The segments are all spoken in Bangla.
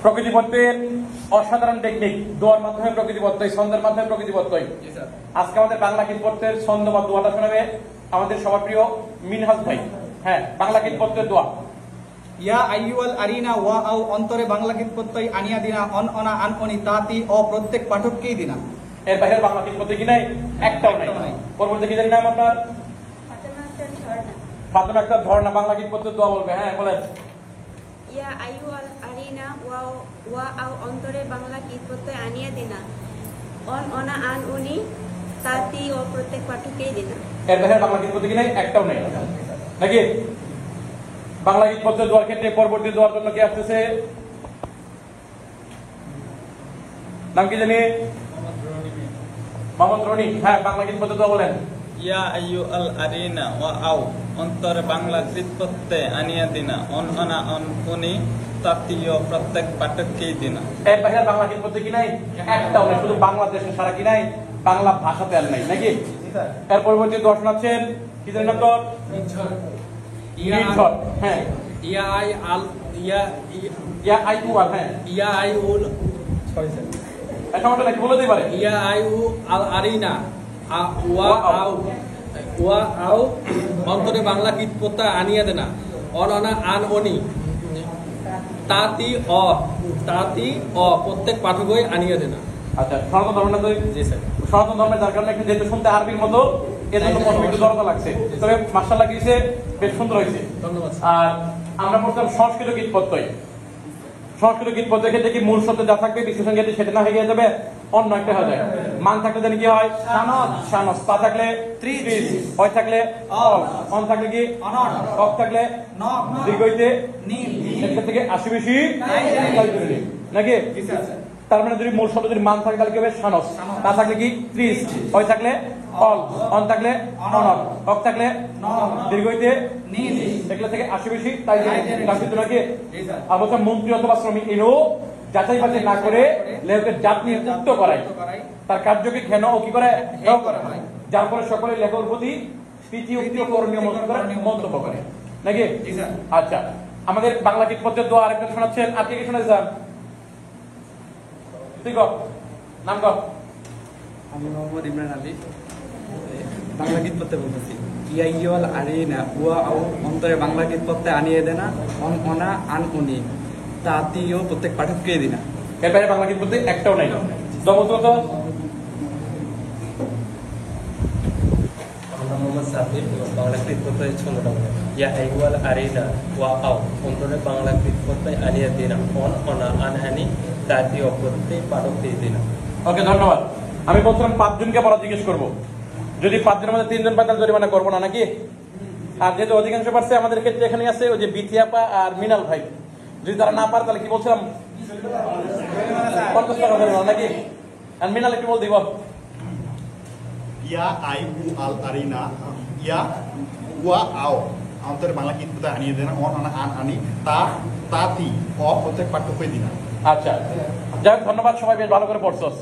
প্রকৃতিবত্তের অসাধারণ টেকনিক, দোয়ার মাধ্যমে প্রকৃতিবত্তই, ছন্দের মাধ্যমে প্রকৃতিবত্তই। আজকে আমাদের বাংলা গীতপত্রের ছন্দ বা দোয়াটা শোনাবে আমাদের সবার প্রিয় মিনহাজ ভাই। হ্যাঁ, বাংলা গীতপত্রের দোয়া। ইয়া আইয়ুল আরিনা ওয়া আও অন্তরে বাংলা গীতপত্তই আনিয়া দিনা অন অনা আন অনি তাতি ও প্রত্যেক পাঠককেই দিনা। এর বাইরে বাংলা গীতপত্র কি নাই? একটাও নাই। পরবর্তী কি জানি নাম আপনার? ফাতেমা আক্তার ঝর্ণা বাংলা গীতপত্রের দোয়া বলবে। হ্যাঁ, বলেন। ইয়া আইয়ুল আরিনা ওয়া আও অন্তরে বাংলা গীতপত্তই আনিয়া দিনা অন অনা আন উনি তাতি ও প্রত্যেক পাঠককেই দিনা। এর বাইরে বাংলা গীতপত্র কি নাই? একটাও নাই নাকি? বাংলা গীতপত্রের দোয়ার ক্ষেত্রে পরবর্তী দোয়ার জন্য কি আসতেছে? নাম কি জানি? মোহাম্মদ রনি। হ্যাঁ, বাংলা গীতপত্রের দোয়া বলেন। ইয়া আইয়ুল আরিনা ওয়া আও অন্তরে বাংলা গীতপত্তে আনিয়া দিনা অন অনা অন উনি তাতিও প্রত্যেক পাঠককেই দিনা। এর বাইরে বাংলা গীতপত্র কি নাই? একটাও নাই। শুধু বাংলাদেশে সারা কি নাই? বাংলা ভাষাতে আর নাই নাকি? এর পরবর্তী দোয়া শোনাচ্ছেন কি জানি নাম? তো হ্যাঁ, yeah I Al yeah yeah IU আল। হ্যাঁ, ইয়া আইউল সরি স্যার এটা আমাদের নাকি বলে দিতে পারে। ইয়া আইউ আল আরিনা ওয়া আও অন্তরে বাংলা গীতপত্তা আনিয়া দেনা অন অনা আন অনি তাতি অ প্রত্যেক পাঠকই আনিয়া দেনা। আচ্ছা, সনাতন ধর্মের তো জি স্যার। সনাতন ধর্মের যার কারণে একটু যেহেতু শুনতে আরবির মতো, এর জন্য প্রথমে একটু জড়তা লাগছে, তবে মাশাআল্লাহ গিয়েছে, বেশ সুন্দর হয়েছে। ধন্যবাদ। আর আমরা পড়তাম সংস্কৃত গীতপত্তই। সংস্কৃত গীতপত্রের ক্ষেত্রে কি মূল শব্দ যা থাকবে বিশেষণ ক্ষেত্রে সেটা না হয়ে যাবে, অন্য একটা হয়ে যায়। মান থাকলে জানি কি হয়? শানস। পা থাকলে ত্রিশ, হয় থাকলে অল, অন থাকলে কি অনট, অক থাকলে নক, দীর্ঘইতে নীল, একটা থেকে আশি বেশি নাকি? তার মানে যদি মূল শব্দ যদি মান থাকে তাহলে কি হবে? শানস। তা থাকলে কি 30, হয় থাকলে অল, অন থাকলে অনট, অক থাকলে নক, দীর্ঘইতে নীল, এগুলো থেকে আশি বেশি তাই রাখিত নাকি? আর বলছে মন্ত্রী অথবা শ্রমিক এও যাচাই বাছাই না করে লেখকের জাত নিয়ে মুক্ত করায়, তার কার্যকে ঘেন ও কি করে করা হয়, যার ফলে সকলে লেখকের প্রতি স্মৃতি উক্তি ও করণীয় মন্তব্য করে নাকি? আচ্ছা, আমাদের বাংলা গীতপত্রের দোয়া আরেকটা শোনাচ্ছেন। আর কে কে শোনাচ্ছেন? তুই কর, নাম কর। আমি মোহাম্মদ ইমরান আলী, বাংলা গীতপত্তে বলতেছি। ইয়া আইয়ুল আরিনা ওয়া আও অন্তরে বাংলা গীতপত্তে আনিয়ে দেনা অন অনা আন উনি তাতিও প্রত্যেক পাঠককেই দিনা। এর বাইরে বাংলা গীতপত্রে একটাও নাই। দমত মোহাম্মদ সাবির, বাংলা গীতপত্রে ছন্দটা বলে ইয়া আইয়ুল আরিনা ওয়া আও অন্তরে বাংলা গীতপত্তে আনিয়া দিনা অন অনা আন আনি তাতিও প্রত্যেক পাঠককেই দিনা। ওকে, ধন্যবাদ। আমি বলছিলাম 5 জনকে পড়া জিজ্ঞেস করবো, যদি 5 জনের মধ্যে 3 জন পায় তাহলে জরিমানা করবো না নাকি? আর যেহেতু অধিকাংশ পারছে আমাদের ক্ষেত্রে এখানে আছে ওই যে বিথিয়াপা আর মিনাল ভাই, যদি তারা না পারে তাহলে কি বলছিলাম 50 টাকা জরিমানা নাকি? আর মিনাল একটু বল দিব। ইয়া আই উ আল আরিনা ইয়া ওয়া আও অন্তরে বাংলা গীতপত্তে আনিয়ে দেনা অন অনা আন আনি তাতি ও প্রত্যেক পাঠককেই দিনা। আচ্ছা, যাই হোক, ধন্যবাদ। সবাই বেশ ভালো করে পড়ছস।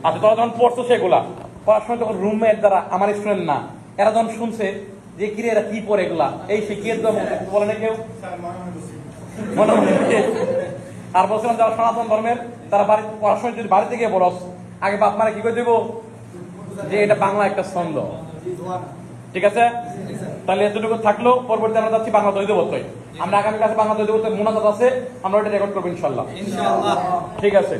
আচ্ছা, তোরা যখন পড়ছো সেগুলা পড়ার সময় তখন রুমমেট যারা আমার স্টুডেন্ট না, এরা যখন শুনছে যে কিরে এরা কি পড়ে এগুলা, এই শিখিয়ে বলে না কেউ মনে মনে। আর বলছিলাম যারা সনাতন ধর্মের তারা বাড়ি পড়ার সময় যদি বাড়িতে গিয়ে পড়স, আগে বাপ মারা কি করে দেবো যে এটা বাংলা একটা ছন্দ, ঠিক আছে? তাহলে এতটুকু থাকলো। পরবর্তী আমরা যাচ্ছি বাংলা দ্বৈতবত্তই। আমরা আগামী কাছে বাংলা দ্বৈতবত্তই মোনাজাত আছে, আমরা ওটা রেকর্ড করবো ইনশাল্লাহ। ঠিক আছে।